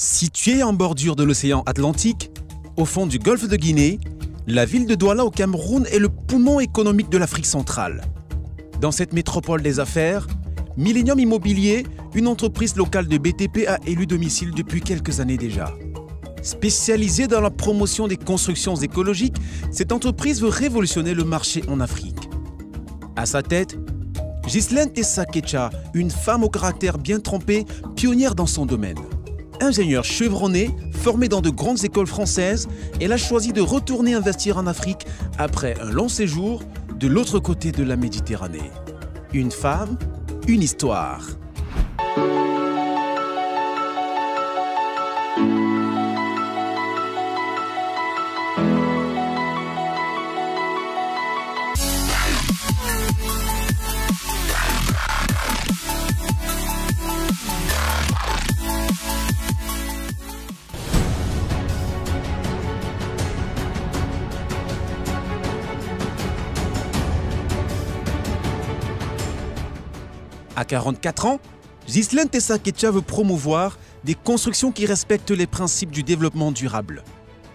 Située en bordure de l'océan Atlantique, au fond du golfe de Guinée, la ville de Douala au Cameroun est le poumon économique de l'Afrique centrale. Dans cette métropole des affaires, Millennium Immobilier, une entreprise locale de BTP, a élu domicile depuis quelques années déjà. Spécialisée dans la promotion des constructions écologiques, cette entreprise veut révolutionner le marché en Afrique. À sa tête, Ghislaine Tessa-Ketcha, une femme au caractère bien trempé, pionnière dans son domaine. Ingénieure chevronnée, formée dans de grandes écoles françaises, elle a choisi de retourner investir en Afrique après un long séjour de l'autre côté de la Méditerranée. Une femme, une histoire. À 44 ans, Ghislaine Tessa-Ketcha veut promouvoir des constructions qui respectent les principes du développement durable.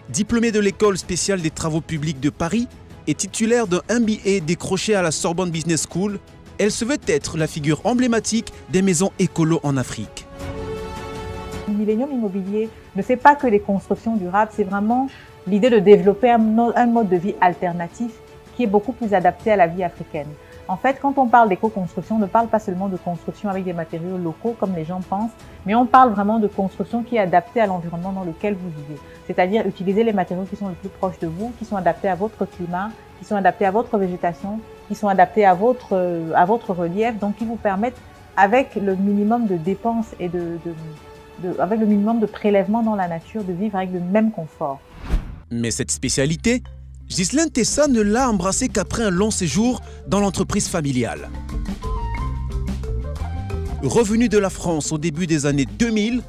Diplômée de l'école spéciale des travaux publics de Paris et titulaire d'un MBA décroché à la Sorbonne Business School, elle se veut être la figure emblématique des maisons écolo en Afrique. Millennium Immobilier ne fait pas que les constructions durables, c'est vraiment l'idée de développer un mode de vie alternatif qui est beaucoup plus adapté à la vie africaine. En fait, quand on parle d'éco-construction, on ne parle pas seulement de construction avec des matériaux locaux comme les gens pensent, mais on parle vraiment de construction qui est adaptée à l'environnement dans lequel vous vivez. C'est-à-dire utiliser les matériaux qui sont les plus proches de vous, qui sont adaptés à votre climat, qui sont adaptés à votre végétation, qui sont adaptés à votre relief, donc qui vous permettent, avec le minimum de dépenses et avec le minimum de prélèvements dans la nature, de vivre avec le même confort. Mais cette spécialité, Ghislaine Tessa ne l'a embrassée qu'après un long séjour dans l'entreprise familiale. Revenue de la France au début des années 2000,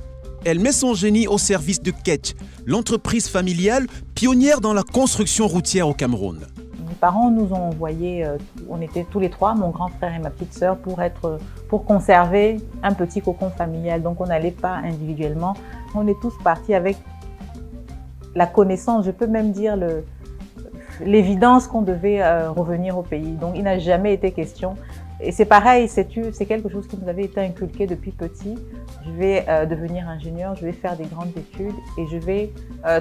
elle met son génie au service de Ketch, l'entreprise familiale pionnière dans la construction routière au Cameroun. Mes parents nous ont envoyés, on était tous les trois, mon grand frère et ma petite sœur, pour conserver un petit cocon familial. Donc on n'allait pas individuellement, on est tous partis avec la connaissance, je peux même dire l'évidence qu'on devait revenir au pays. Donc il n'a jamais été question. Et c'est pareil, c'est quelque chose qui nous avait été inculqué depuis petit. Je vais devenir ingénieur, je vais faire des grandes études et je vais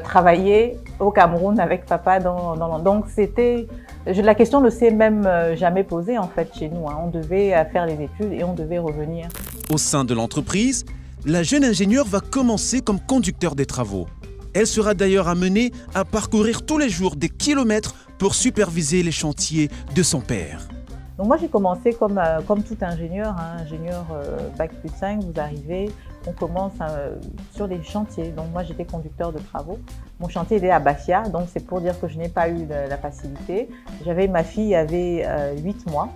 travailler au Cameroun avec papa. Donc la question ne s'est même jamais posée en fait chez nous. Hein. On devait faire les études et on devait revenir. Au sein de l'entreprise, la jeune ingénieure va commencer comme conducteur des travaux. Elle sera d'ailleurs amenée à parcourir tous les jours des kilomètres pour superviser les chantiers de son père. Donc moi j'ai commencé comme tout ingénieur, hein, ingénieur Bac plus 5, vous arrivez, on commence sur des chantiers. Donc moi j'étais conducteur de travaux. Mon chantier était à Bafia, donc c'est pour dire que je n'ai pas eu la facilité. Ma fille avait 8 mois.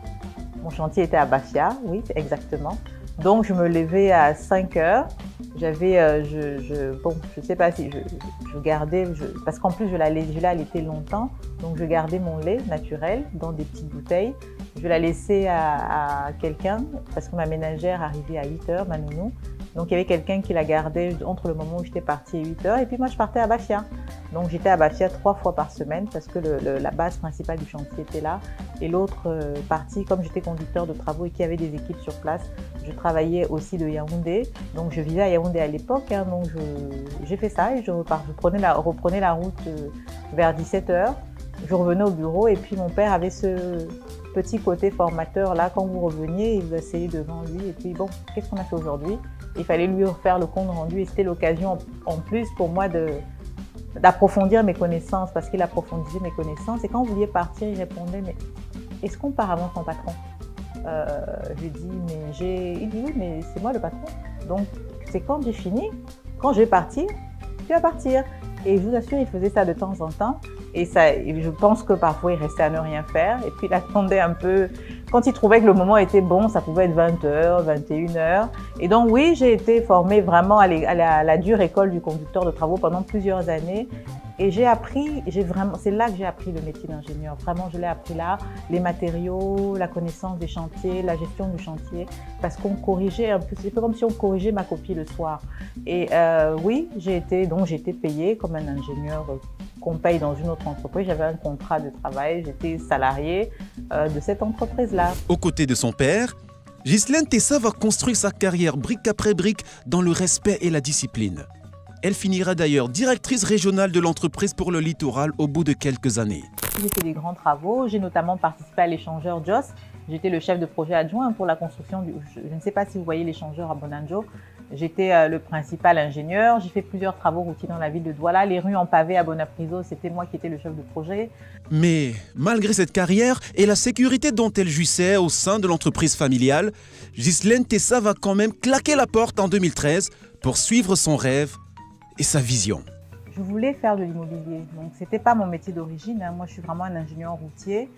Mon chantier était à Bafia, oui exactement. Donc je me levais à 5 heures. J'avais, je sais pas si je gardais, parce qu'en plus je l'ai allaité longtemps, donc je gardais mon lait naturel dans des petites bouteilles. Je la laissais à quelqu'un, parce que ma ménagère arrivait à 8 heures, ma nounou. Donc il y avait quelqu'un qui la gardait entre le moment où j'étais partie et 8 heures, et puis moi je partais à Bafia. Donc j'étais à Bafia 3 fois par semaine, parce que la base principale du chantier était là. Et l'autre partie, comme j'étais conducteur de travaux et qu'il y avait des équipes sur place, je travaillais aussi de Yaoundé. Donc je vivais à Yaoundé à l'époque, hein, donc j'ai fait ça et je reprenais la route vers 17 heures. Je revenais au bureau et puis mon père avait ce petit côté formateur là, quand vous reveniez, il vous asseyait devant lui et puis bon, qu'est-ce qu'on a fait aujourd'hui? Il fallait lui refaire le compte rendu et c'était l'occasion en plus pour moi d'approfondir mes connaissances, parce qu'il approfondissait mes connaissances. Et quand vous vouliez partir, il répondait, mais est-ce qu'on part avant ton patron? Je lui dis, il dit oui, mais c'est moi le patron. Donc c'est quand j'ai fini, quand je vais partir, tu vas partir. Et je vous assure, il faisait ça de temps en temps. Et je pense que parfois, il restait à ne rien faire. Et puis, il attendait un peu. Quand il trouvait que le moment était bon, ça pouvait être 20h, 21h. Et donc, oui, j'ai été formée vraiment à la dure école du conducteur de travaux pendant plusieurs années. Et j'ai appris, c'est là que j'ai appris le métier d'ingénieur. Vraiment, je l'ai appris là, les matériaux, la connaissance des chantiers, la gestion du chantier, parce qu'on corrigeait un peu, c'est comme si on corrigeait ma copie le soir. Et oui, j'ai été payée comme un ingénieur qu'on paye dans une autre entreprise. J'avais un contrat de travail, j'étais salariée de cette entreprise-là. Aux côtés de son père, Ghislaine Tessa va construire sa carrière brique après brique dans le respect et la discipline. Elle finira d'ailleurs directrice régionale de l'entreprise pour le littoral au bout de quelques années. J'ai fait des grands travaux, j'ai notamment participé à l'échangeur JOS. J'étais le chef de projet adjoint pour la construction je ne sais pas si vous voyez l'échangeur à Bonanjo. J'étais le principal ingénieur, j'ai fait plusieurs travaux routiers dans la ville de Douala. Les rues en pavé à Bonapriso, c'était moi qui étais le chef de projet. Mais malgré cette carrière et la sécurité dont elle jouissait au sein de l'entreprise familiale, Ghislaine Tessa va quand même claquer la porte en 2013 pour suivre son rêve et sa vision. Je voulais faire de l'immobilier, donc ce n'était pas mon métier d'origine. Moi, je suis vraiment un ingénieur routier,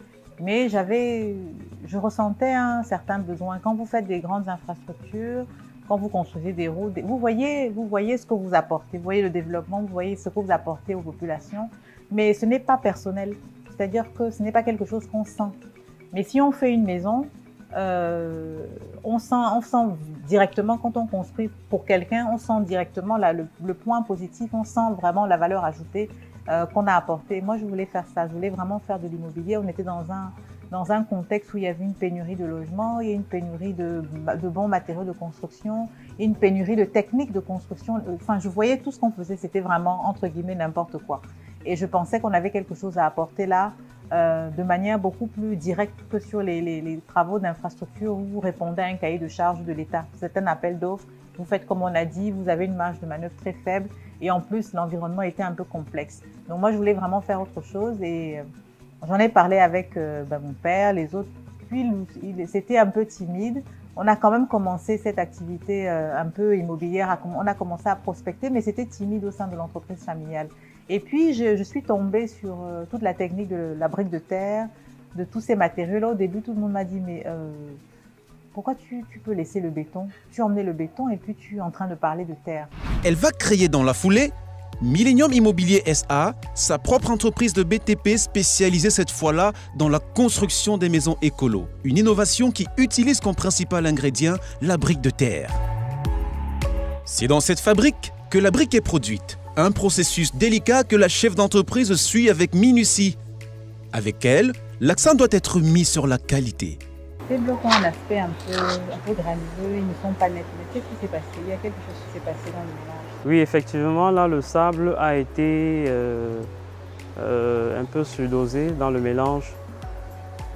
mais je ressentais un certain besoin. Quand vous faites des grandes infrastructures, quand vous construisez des routes, vous voyez ce que vous apportez, vous voyez le développement, vous voyez ce que vous apportez aux populations, mais ce n'est pas personnel, c'est-à-dire que ce n'est pas quelque chose qu'on sent. Mais si on fait une maison, on sent directement, quand on construit pour quelqu'un, on sent directement le point positif, on sent vraiment la valeur ajoutée qu'on a apportée. Moi, je voulais faire ça, je voulais vraiment faire de l'immobilier. On était dans un contexte où il y avait une pénurie de logements, il y a une pénurie de bons matériaux de construction, une pénurie de techniques de construction. Enfin, je voyais tout ce qu'on faisait, c'était vraiment, entre guillemets, n'importe quoi. Et je pensais qu'on avait quelque chose à apporter là, de manière beaucoup plus directe que sur les travaux d'infrastructure où vous répondez à un cahier de charges de l'État. C'est un appel d'offres, vous faites comme on a dit, vous avez une marge de manœuvre très faible et en plus l'environnement était un peu complexe. Donc moi je voulais vraiment faire autre chose et j'en ai parlé avec mon père, les autres, puis c'était un peu timide. On a quand même commencé cette activité un peu immobilière, on a commencé à prospecter, mais c'était timide au sein de l'entreprise familiale. Et puis, je suis tombée sur toute la technique de la brique de terre, de tous ces matériaux-là. Au début, tout le monde m'a dit, mais pourquoi tu peux laisser le béton? Tu emmenais le béton et puis tu es en train de parler de terre. Elle va créer dans la foulée Millennium Immobilier SA, sa propre entreprise de BTP spécialisée cette fois-là dans la construction des maisons écolo. Une innovation qui utilise comme principal ingrédient la brique de terre. C'est dans cette fabrique que la brique est produite. Un processus délicat que la chef d'entreprise suit avec minutie. Avec elle, l'accent doit être mis sur la qualité. Ces blocs ont un aspect un peu granuleux, ils ne sont pas nets. Mais qu'est-ce qui s'est passé? Il y a quelque chose qui s'est passé dans le mélange. Oui, effectivement, là, le sable a été un peu surdosé dans le mélange.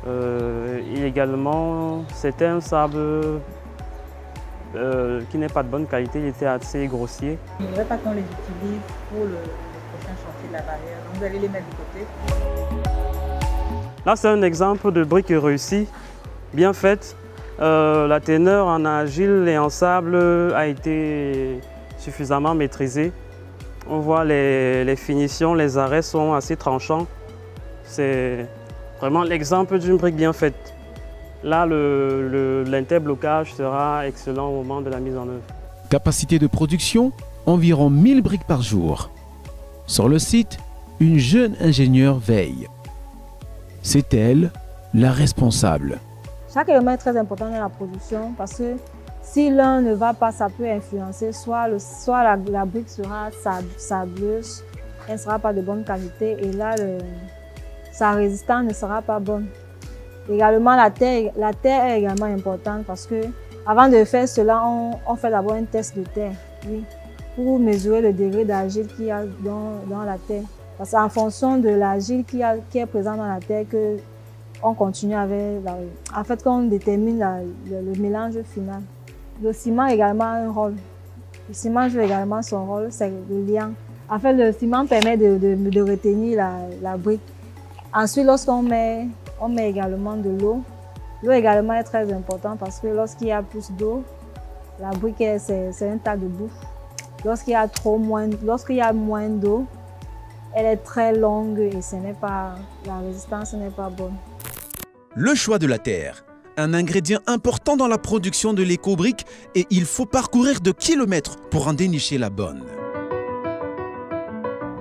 Et également, c'était un sable qui n'est pas de bonne qualité, il était assez grossier. Il ne faudrait pas qu'on les utilise pour le prochain chantier de la barrière. Donc vous allez les mettre de côté. Là, c'est un exemple de brique réussie, bien faite. La teneur en argile et en sable a été suffisamment maîtrisée. On voit les finitions, les arrêts sont assez tranchants. C'est vraiment l'exemple d'une brique bien faite. Là, l'interblocage sera excellent au moment de la mise en œuvre. Capacité de production, environ 1000 briques par jour. Sur le site, une jeune ingénieure veille. C'est elle, la responsable. Chaque élément est très important dans la production parce que si l'un ne va pas, ça peut influencer. Soit la brique sera sableuse, elle ne sera pas de bonne qualité et là, sa résistance ne sera pas bonne. Également, la terre est également importante parce que avant de faire cela, on fait d'abord un test de terre, oui, pour mesurer le degré d'argile qu'il y a dans la terre. Parce qu'en fonction de l'argile qui est présente dans la terre, on continue avec en fait, qu'on détermine le mélange final. Le ciment a également un rôle. Le ciment joue également son rôle, c'est le liant. En fait, le ciment permet de retenir la brique. Ensuite, lorsqu'on met également de l'eau. L'eau également est très importante parce que lorsqu'il y a plus d'eau, la brique c'est un tas de boue. Lorsqu'il y a moins d'eau, elle est très longue et la résistance n'est pas bonne. Le choix de la terre, un ingrédient important dans la production de l'éco-brique et il faut parcourir de kilomètres pour en dénicher la bonne.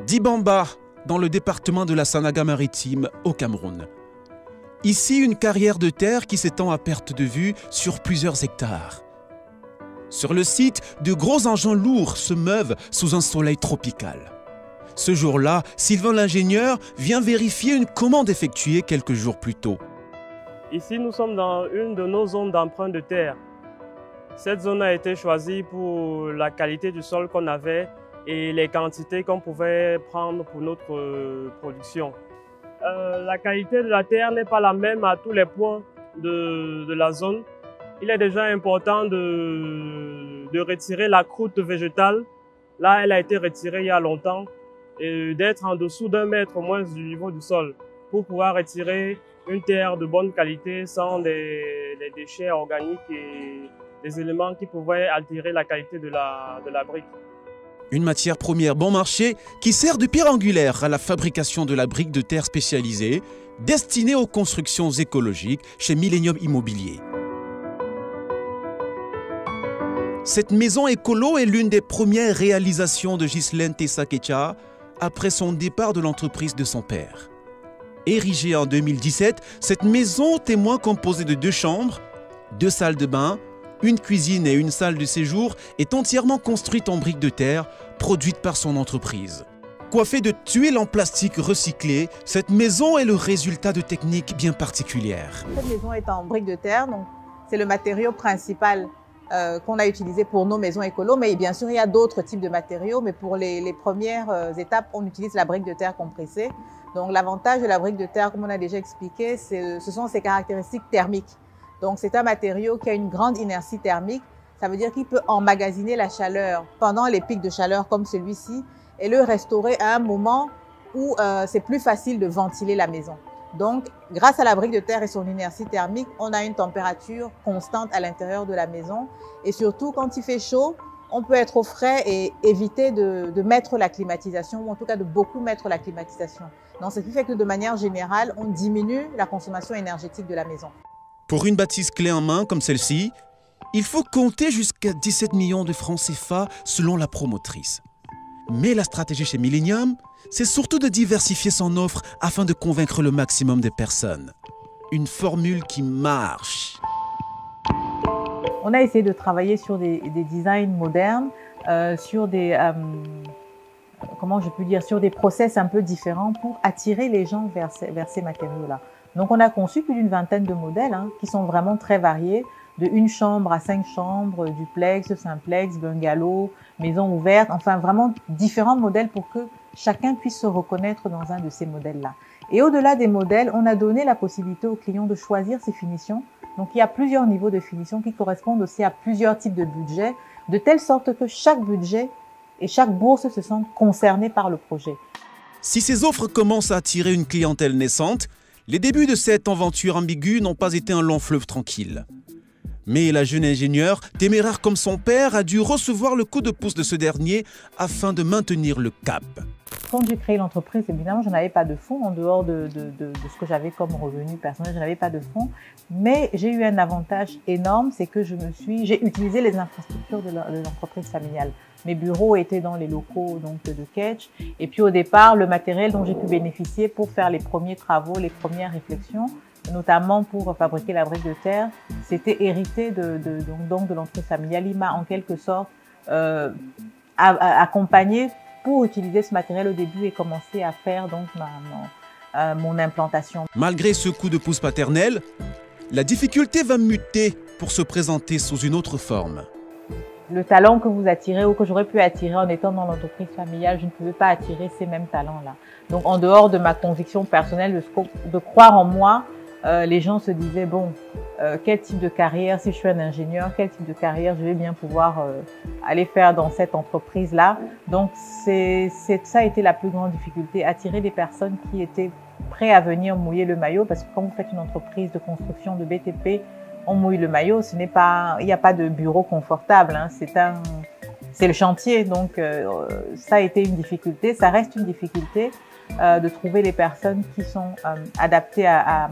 Dibamba, dans le département de la Sanaga-Maritime, au Cameroun. Ici, une carrière de terre qui s'étend à perte de vue sur plusieurs hectares. Sur le site, de gros engins lourds se meuvent sous un soleil tropical. Ce jour-là, Sylvain l'ingénieur vient vérifier une commande effectuée quelques jours plus tôt. Ici, nous sommes dans une de nos zones d'emprunt de terre. Cette zone a été choisie pour la qualité du sol qu'on avait et les quantités qu'on pouvait prendre pour notre production. La qualité de la terre n'est pas la même à tous les points de la zone. Il est déjà important de retirer la croûte végétale. Là, elle a été retirée il y a longtemps et d'être en dessous d'1 mètre au moins du niveau du sol pour pouvoir retirer une terre de bonne qualité sans des déchets organiques et des éléments qui pouvaient altérer la qualité de la brique. Une matière première bon marché qui sert de pierre angulaire à la fabrication de la brique de terre spécialisée destinée aux constructions écologiques chez Millennium Immobilier. Cette maison écolo est l'une des premières réalisations de Ghislaine Tessa-Ketia après son départ de l'entreprise de son père. Érigée en 2017, cette maison témoin composée de 2 chambres, 2 salles de bain, une cuisine et une salle de séjour est entièrement construite en briques de terre produite par son entreprise. Coiffée de tuiles en plastique recyclées, cette maison est le résultat de techniques bien particulières. Cette maison est en briques de terre, donc c'est le matériau principal qu'on a utilisé pour nos maisons écolo, mais bien sûr il y a d'autres types de matériaux, mais pour les premières étapes, on utilise la brique de terre compressée. Donc l'avantage de la brique de terre, comme on a déjà expliqué, ce sont ses caractéristiques thermiques. Donc c'est un matériau qui a une grande inertie thermique, ça veut dire qu'il peut emmagasiner la chaleur pendant les pics de chaleur comme celui-ci et le restaurer à un moment où c'est plus facile de ventiler la maison. Donc, grâce à la brique de terre et son inertie thermique, on a une température constante à l'intérieur de la maison. Et surtout, quand il fait chaud, on peut être au frais et éviter de mettre la climatisation, ou en tout cas de beaucoup mettre la climatisation. Donc, ce qui fait que de manière générale, on diminue la consommation énergétique de la maison. Pour une bâtisse clé en main comme celle-ci, il faut compter jusqu'à 17 millions de francs CFA selon la promotrice. Mais la stratégie chez Millennium, c'est surtout de diversifier son offre afin de convaincre le maximum de personnes. Une formule qui marche. On a essayé de travailler sur des designs modernes, sur des, comment je peux dire, sur des process un peu différents pour attirer les gens vers ces matériaux-là. Donc on a conçu plus d'une vingtaine de modèles qui sont vraiment très variés, de 1 chambre à 5 chambres, duplex, simplex, bungalow, maison ouverte, enfin vraiment différents modèles pour que chacun puisse se reconnaître dans un de ces modèles-là. Et au-delà des modèles, on a donné la possibilité aux clients de choisir ses finitions. Donc il y a plusieurs niveaux de finition qui correspondent aussi à plusieurs types de budgets, de telle sorte que chaque budget et chaque bourse se sentent concernés par le projet. Si ces offres commencent à attirer une clientèle naissante, les débuts de cette aventure ambiguë n'ont pas été un long fleuve tranquille. Mais la jeune ingénieure, téméraire comme son père, a dû recevoir le coup de pouce de ce dernier afin de maintenir le cap. Quand j'ai créé l'entreprise, évidemment, je n'avais pas de fonds en dehors de ce que j'avais comme revenu personnel. Je n'avais pas de fonds, mais j'ai eu un avantage énorme, c'est que j'ai utilisé les infrastructures de l'entreprise familiale. Mes bureaux étaient dans les locaux donc, de Ketch. Et puis au départ, le matériel dont j'ai pu bénéficier pour faire les premiers travaux, les premières réflexions, notamment pour fabriquer la brique de terre, c'était hérité de l'entreprise familiale. Il m'a en quelque sorte accompagné pour utiliser ce matériel au début et commencer à faire donc mon implantation. Malgré ce coup de pouce paternel, la difficulté va muter pour se présenter sous une autre forme. Le talent que vous attirez ou que j'aurais pu attirer en étant dans l'entreprise familiale, je ne pouvais pas attirer ces mêmes talents-là. Donc en dehors de ma conviction personnelle de croire en moi, les gens se disaient, bon, quel type de carrière, si je suis un ingénieur, quel type de carrière je vais bien pouvoir aller faire dans cette entreprise-là. Donc ça a été la plus grande difficulté, attirer des personnes qui étaient prêtes à venir mouiller le maillot, parce que quand vous faites une entreprise de construction de BTP, on mouille le maillot, il n'y a pas de bureau confortable, c'est le chantier, donc ça a été une difficulté, ça reste une difficulté de trouver les personnes qui sont adaptées à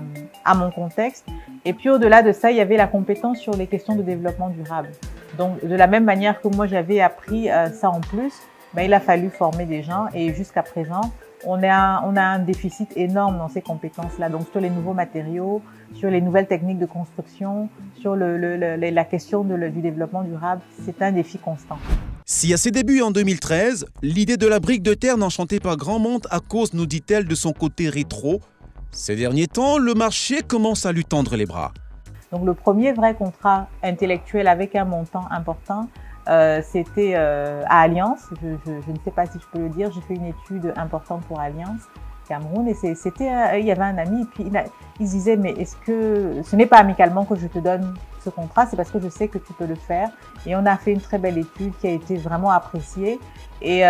mon contexte. Et puis au-delà de ça, il y avait la compétence sur les questions de développement durable. Donc de la même manière que moi j'avais appris ça en plus, il a fallu former des gens et jusqu'à présent, on a un déficit énorme dans ces compétences-là. Donc, sur les nouveaux matériaux, sur les nouvelles techniques de construction, sur la question du développement durable, c'est un défi constant. Si à ses débuts en 2013, l'idée de la brique de terre n'enchantait pas grand monde à cause, nous dit-elle, de son côté rétro, ces derniers temps, le marché commence à lui tendre les bras. Donc le premier vrai contrat intellectuel avec un montant important, c'était à Alliance. Je ne sais pas si je peux le dire, j'ai fait une étude importante pour Alliance Cameroun et il y avait un ami et puis il disait mais est-ce que ce n'est pas amicalement que je te donne ce contrat, c'est parce que je sais que tu peux le faire. Et on a fait une très belle étude qui a été vraiment appréciée. Et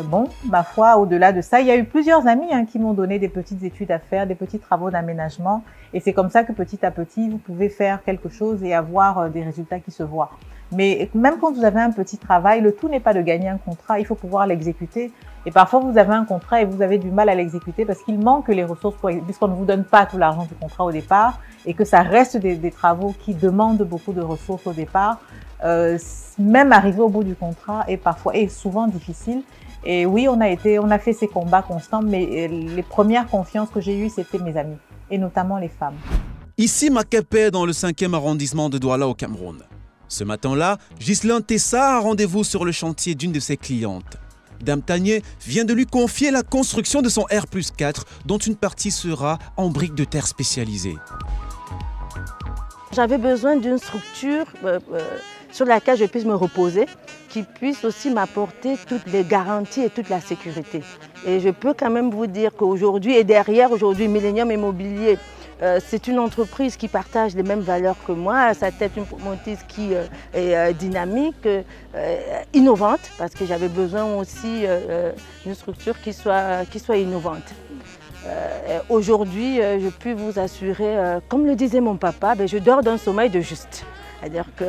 bon, ma foi, au-delà de ça, il y a eu plusieurs amis qui m'ont donné des petites études à faire, des petits travaux d'aménagement. Et c'est comme ça que petit à petit, vous pouvez faire quelque chose et avoir des résultats qui se voient. Mais même quand vous avez un petit travail, le tout n'est pas de gagner un contrat, il faut pouvoir l'exécuter. Et parfois, vous avez un contrat et vous avez du mal à l'exécuter parce qu'il manque les ressources, puisqu'on ne vous donne pas tout l'argent du contrat au départ et que ça reste des travaux qui demandent beaucoup de ressources au départ. Même arriver au bout du contrat est parfois et souvent difficile. Et oui, on a fait ces combats constants, mais les premières confiances que j'ai eues, c'était mes amis, et notamment les femmes. Ici, Maképé, dans le 5e arrondissement de Douala au Cameroun. Ce matin-là, Ghislain Tessa a rendez-vous sur le chantier d'une de ses clientes. Dame Tanier vient de lui confier la construction de son R+4, dont une partie sera en briques de terre spécialisées. J'avais besoin d'une structure sur laquelle je puisse me reposer, qui puisse aussi m'apporter toutes les garanties et toute la sécurité. Et je peux quand même vous dire qu'aujourd'hui, et derrière aujourd'hui, Millennium Immobilier, c'est une entreprise qui partage les mêmes valeurs que moi. Ça peut être une promotrice qui est dynamique, innovante, parce que j'avais besoin aussi d'une structure qui soit innovante. Aujourd'hui, je peux vous assurer, comme le disait mon papa, je dors d'un sommeil de juste. C'est-à-dire que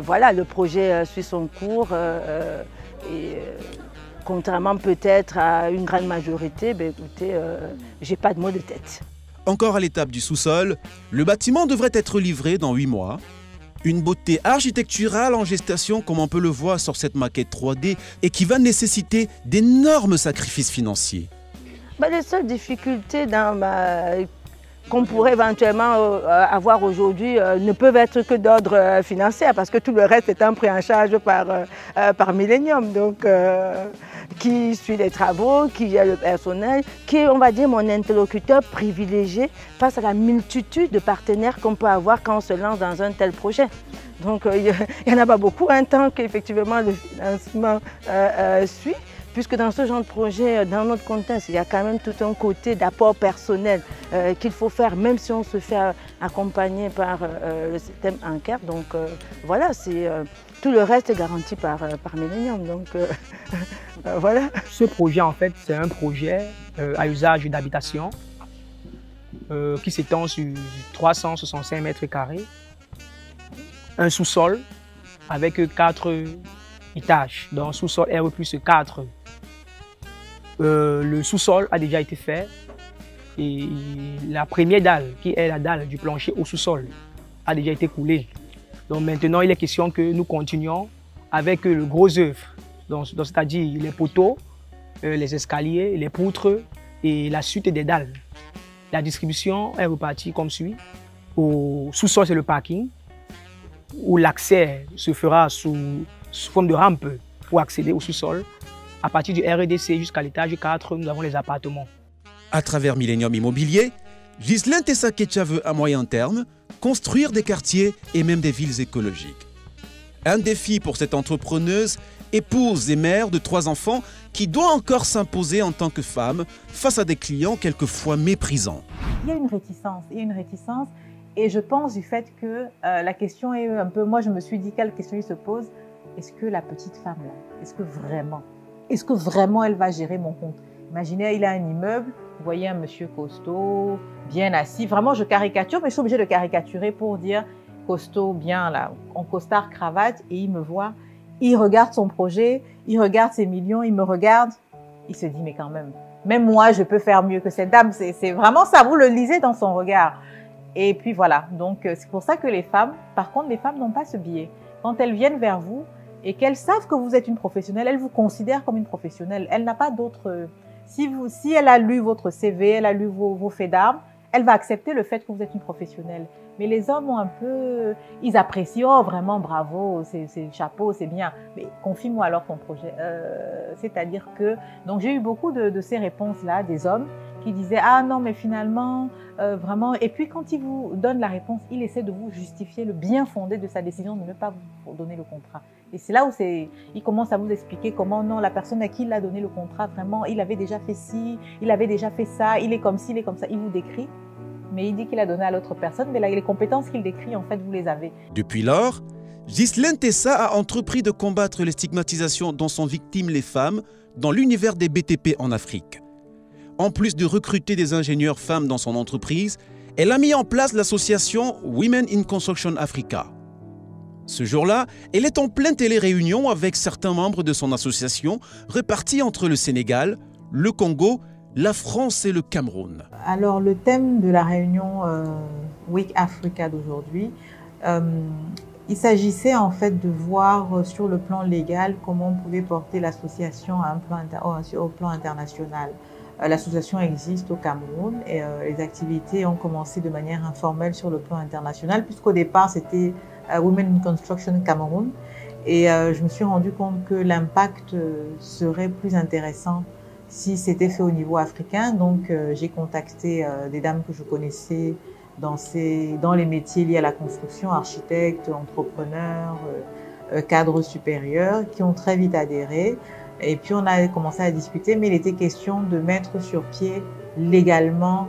voilà, le projet suit son cours et contrairement peut-être à une grande majorité, écoutez, j'ai pas de maux de tête. Encore à l'étape du sous-sol, le bâtiment devrait être livré dans 8 mois. Une beauté architecturale en gestation comme on peut le voir sur cette maquette 3D et qui va nécessiter d'énormes sacrifices financiers. Les seules difficultés qu'on pourrait éventuellement avoir aujourd'hui ne peuvent être que d'ordre financier parce que tout le reste est pris en charge par Millennium. Donc, qui suit les travaux, qui gère le personnel, qui est, on va dire, mon interlocuteur privilégié face à la multitude de partenaires qu'on peut avoir quand on se lance dans un tel projet. Donc, il n'y en a pas beaucoup, tant qu'effectivement le financement suit. Puisque dans ce genre de projet, dans notre contexte, il y a quand même tout un côté d'apport personnel qu'il faut faire, même si on se fait accompagner par le système Anker. Donc voilà, tout le reste est garanti par Millennium. Donc voilà. Ce projet, en fait, c'est un projet à usage d'habitation qui s'étend sur 365 mètres carrés, un sous-sol avec 4 étages, donc sous-sol R+4. Le sous-sol a déjà été fait et la première dalle, qui est la dalle du plancher au sous-sol, a déjà été coulée. Donc maintenant, il est question que nous continuons avec le gros œuvre, c'est-à-dire les poteaux, les escaliers, les poutres et la suite des dalles. La distribution est repartie comme suit. Au sous-sol, c'est le parking, où l'accès se fera sous forme de rampe pour accéder au sous-sol. À partir du RDC jusqu'à l'étage 4, nous avons les appartements. À travers Millennium Immobilier, Ghislain Tessa Ketcha veut à moyen terme construire des quartiers et même des villes écologiques. Un défi pour cette entrepreneuse, épouse et mère de 3 enfants, qui doit encore s'imposer en tant que femme face à des clients quelquefois méprisants. Il y a une réticence, et je pense du fait que la question est un peu, moi je me suis dit, quelle question il se pose, est-ce que la petite femme là, est-ce que vraiment elle va gérer mon compte? Imaginez, il a un immeuble, vous voyez un monsieur costaud, bien assis. Vraiment, je caricature, mais je suis obligée de caricaturer pour dire costaud, bien là, en costard, cravate, et il me voit. Il regarde son projet, il regarde ses millions, il me regarde. Il se dit, mais quand même moi, je peux faire mieux que cette dame. C'est vraiment ça, vous le lisez dans son regard. Et puis voilà, donc c'est pour ça que les femmes, par contre, les femmes n'ont pas ce biais. Quand elles viennent vers vous, et qu'elles savent que vous êtes une professionnelle, elles vous considèrent comme une professionnelle. Elle n'a pas d'autre Si elle a lu votre CV, elle a lu vos faits d'armes, elle va accepter le fait que vous êtes une professionnelle. Mais les hommes ont un peu, ils apprécient, oh vraiment bravo, c'est le chapeau, c'est bien. Mais confie-moi alors ton projet. C'est-à-dire que, donc j'ai eu beaucoup de ces réponses-là, des hommes qui disaient, ah non mais finalement, vraiment, et puis quand ils vous donnent la réponse, il essaie de vous justifier le bien fondé de sa décision de ne pas vous donner le contrat. Et c'est là où il commence à vous expliquer comment non, la personne à qui il a donné le contrat, vraiment, il avait déjà fait ci, il avait déjà fait ça, il est comme ci, il est comme ça, il vous décrit. Mais il dit qu'il a donné à l'autre personne, mais là, les compétences qu'il décrit, en fait, vous les avez. Depuis lors, Ghislaine Tessa a entrepris de combattre les stigmatisations dont sont victimes les femmes dans l'univers des BTP en Afrique. En plus de recruter des ingénieurs femmes dans son entreprise, elle a mis en place l'association Women in Construction Africa. Ce jour-là, elle est en pleine télé-réunion avec certains membres de son association répartis entre le Sénégal, le Congo, la France et le Cameroun. Alors, le thème de la réunion Week Africa d'aujourd'hui, il s'agissait en fait de voir sur le plan légal comment on pouvait porter l'association au plan international. L'association existe au Cameroun et les activités ont commencé de manière informelle sur le plan international, puisqu'au départ c'était Women in Construction Cameroun. Et je me suis rendu compte que l'impact serait plus intéressant si c'était fait au niveau africain. Donc j'ai contacté des dames que je connaissais dans les métiers liés à la construction, architectes, entrepreneurs, cadres supérieurs, qui ont très vite adhéré. Et puis on a commencé à discuter, mais il était question de mettre sur pied légalement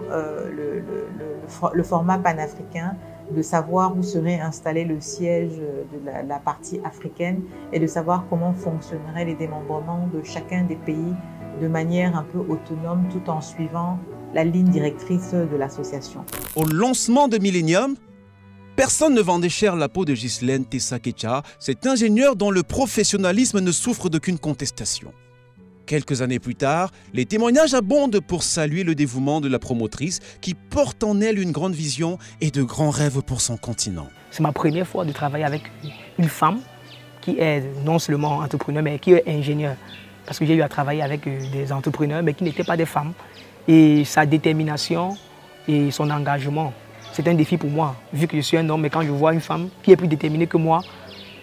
le format panafricain, de savoir où serait installé le siège de la partie africaine et de savoir comment fonctionneraient les démembrements de chacun des pays de manière un peu autonome tout en suivant la ligne directrice de l'association. Au lancement de Millennium, personne ne vendait cher la peau de Ghislaine Tessa Kecha, cet ingénieur dont le professionnalisme ne souffre d'aucune contestation. Quelques années plus tard, les témoignages abondent pour saluer le dévouement de la promotrice qui porte en elle une grande vision et de grands rêves pour son continent. C'est ma première fois de travailler avec une femme qui est non seulement entrepreneur, mais qui est ingénieure. Parce que j'ai eu à travailler avec des entrepreneurs, mais qui n'étaient pas des femmes. Et sa détermination et son engagement, c'est un défi pour moi, vu que je suis un homme. Mais quand je vois une femme qui est plus déterminée que moi,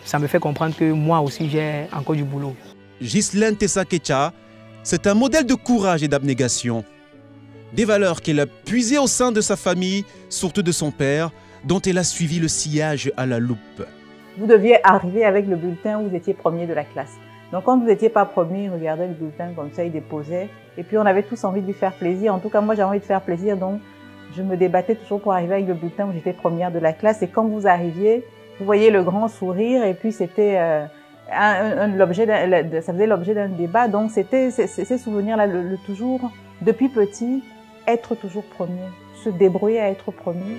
ça me fait comprendre que moi aussi, j'ai encore du boulot. Ghislaine Tessa Kecha, c'est un modèle de courage et d'abnégation. Des valeurs qu'elle a puisées au sein de sa famille, surtout de son père, dont elle a suivi le sillage à la loupe. Vous deviez arriver avec le bulletin où vous étiez premier de la classe. Donc quand vous n'étiez pas premier, il regardait le bulletin comme ça, il déposait. Et puis on avait tous envie de lui faire plaisir. En tout cas, moi j'avais envie de faire plaisir, donc je me débattais toujours pour arriver avec le bulletin où j'étais première de la classe. Et quand vous arriviez, vous voyez le grand sourire et puis c'était... ça faisait l'objet d'un débat, donc c'était ces souvenirs-là, toujours, depuis petit, être toujours premier, se débrouiller à être premier.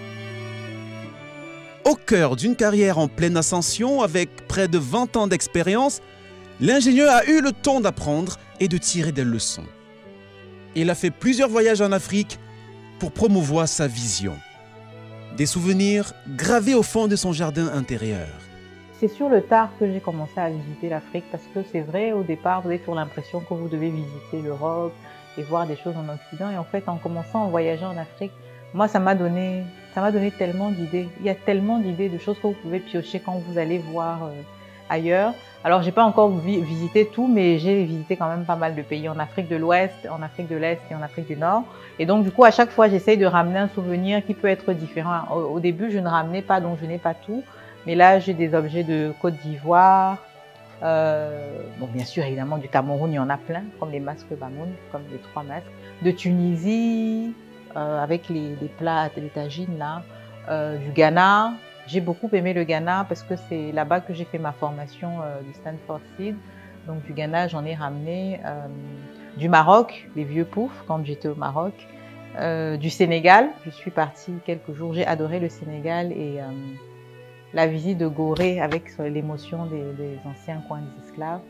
Au cœur d'une carrière en pleine ascension, avec près de 20 ans d'expérience, l'ingénieur a eu le temps d'apprendre et de tirer des leçons. Il a fait plusieurs voyages en Afrique pour promouvoir sa vision. Des souvenirs gravés au fond de son jardin intérieur. C'est sur le tard que j'ai commencé à visiter l'Afrique parce que c'est vrai, au départ, vous avez toujours l'impression que vous devez visiter l'Europe et voir des choses en Occident. Et en fait, en commençant à voyager en Afrique, moi, ça m'a donné tellement d'idées. Il y a tellement d'idées, de choses que vous pouvez piocher quand vous allez voir ailleurs. Alors, j'ai pas encore visité tout, mais j'ai visité quand même pas mal de pays en Afrique de l'Ouest, en Afrique de l'Est et en Afrique du Nord. Et donc, du coup, à chaque fois, j'essaye de ramener un souvenir qui peut être différent. Au début, je ne ramenais pas, donc je n'ai pas tout. Mais là, j'ai des objets de Côte d'Ivoire. Bon, bien sûr, évidemment, du Cameroun, il y en a plein, comme les masques Bamoun, comme les 3 masques. De Tunisie, avec les plats, les tagines, là. Du Ghana. J'ai beaucoup aimé le Ghana parce que c'est là-bas que j'ai fait ma formation du Stanford Seed. Donc, du Ghana, j'en ai ramené. Du Maroc, les vieux poufs, quand j'étais au Maroc. Du Sénégal, je suis partie quelques jours. J'ai adoré le Sénégal et... la visite de Gorée avec l'émotion des anciens coins des esclaves.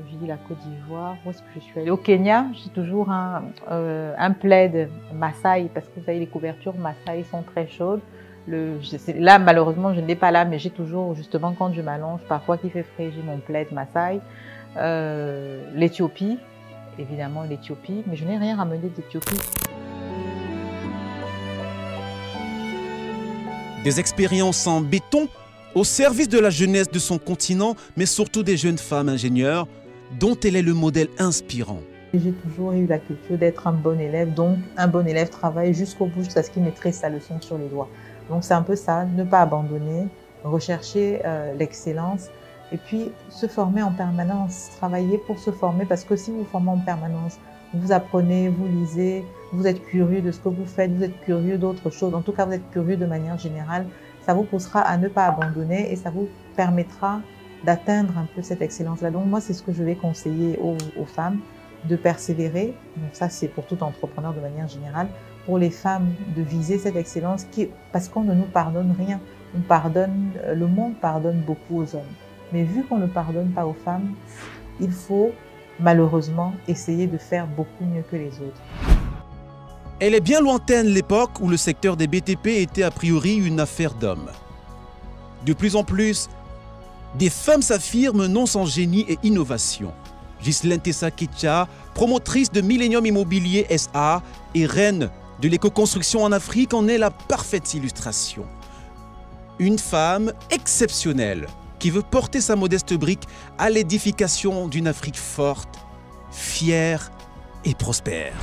J'ai dit la Côte d'Ivoire. Où est-ce que je suis allée? Au Kenya, j'ai toujours un plaid Maasai parce que vous savez, les couvertures Maasai sont très chaudes. Là, malheureusement, je ne l'ai pas là, mais j'ai toujours, justement, quand je m'allonge, parfois qu'il fait frais, j'ai mon plaid Maasai. L'Éthiopie évidemment l'Éthiopie, mais je n'ai rien ramené d'Éthiopie. Des expériences en béton au service de la jeunesse de son continent, mais surtout des jeunes femmes ingénieures dont elle est le modèle inspirant. J'ai toujours eu la culture d'être un bon élève, donc un bon élève travaille jusqu'au bout, jusqu'à ce qu'il maîtrise sa leçon sur les doigts. Donc c'est un peu ça, ne pas abandonner, rechercher l'excellence et puis se former en permanence, travailler pour se former, parce que si vous vous formez en permanence, vous apprenez, vous lisez, vous êtes curieux de ce que vous faites, vous êtes curieux d'autres choses, en tout cas vous êtes curieux de manière générale, ça vous poussera à ne pas abandonner et ça vous permettra d'atteindre un peu cette excellence-là. Donc moi c'est ce que je vais conseiller aux femmes, de persévérer, donc ça c'est pour tout entrepreneur de manière générale, pour les femmes de viser cette excellence parce qu'on ne nous pardonne rien. Le monde pardonne beaucoup aux hommes. Mais vu qu'on ne pardonne pas aux femmes, il faut malheureusement essayer de faire beaucoup mieux que les autres. Elle est bien lointaine l'époque où le secteur des BTP était a priori une affaire d'hommes. De plus en plus, des femmes s'affirment non sans génie et innovation. Ghislaine Tessa-Ketia, promotrice de Millennium Immobilier SA et reine de l'éco-construction en Afrique, en est la parfaite illustration. Une femme exceptionnelle qui veut porter sa modeste brique à l'édification d'une Afrique forte, fière et prospère.